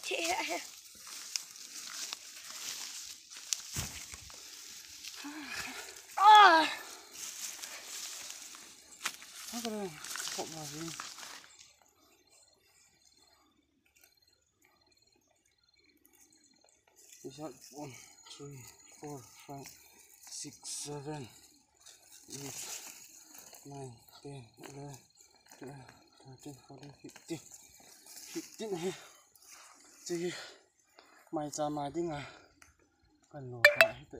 Chị है. 그래, 꼽아지. Shot 1, 2, 4, 5, 6, 7, 8, 9, 10, 11, 12, 13, 14, 15. 15 hay. Chứ mày cha mày đi ngà. Cần nổ phá hết tệ.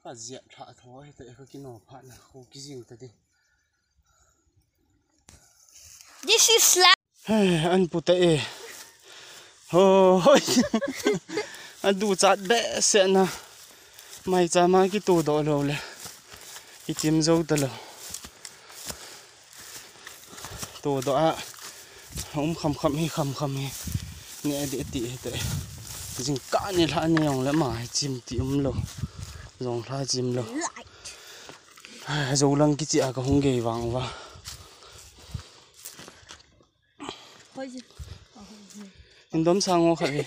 Phá diện thả thó hết tệ. Cái nổ phá là khô cái gì tệ đi. This is slap. Anh puti. Ôi. Anh đủ chát bẹ sẽ na. Mày cha mày cái tủ đổ lâu lẹ. Cái chim dâu tờ lâu. Tủ đổ ạ. Không khăm hi. Nè địa tị hết tệ. Dừng cả này là này ông lẽ mà chim tiệm lâu. Dòng la chim lâu. Dâu lăng cái chị à có không ghê vàng vào. Anh đấm sang ngô khởi.